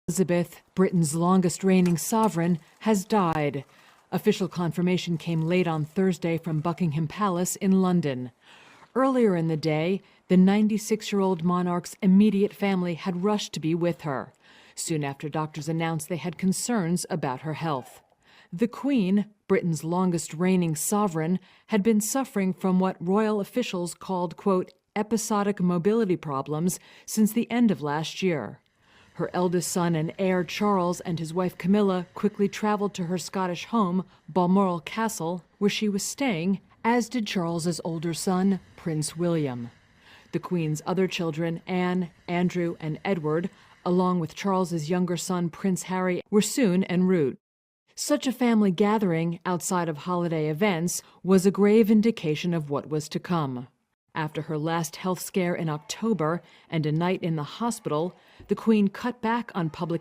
Elizabeth, Britain's longest reigning sovereign, has died. Official confirmation came late on Thursday from Buckingham Palace in London. Earlier in the day, the 96-year-old monarch's immediate family had rushed to be with her, soon after doctors announced they had concerns about her health. The Queen, Britain's longest reigning sovereign, had been suffering from what royal officials called, quote, episodic mobility problems since the end of last year. Her eldest son and heir, Charles, and his wife Camilla quickly traveled to her Scottish home, Balmoral Castle, where she was staying, as did Charles's older son, Prince William. The Queen's other children, Anne, Andrew, and Edward, along with Charles's younger son, Prince Harry, were soon en route. Such a family gathering, outside of holiday events, was a grave indication of what was to come. After her last health scare in October and a night in the hospital, the Queen cut back on public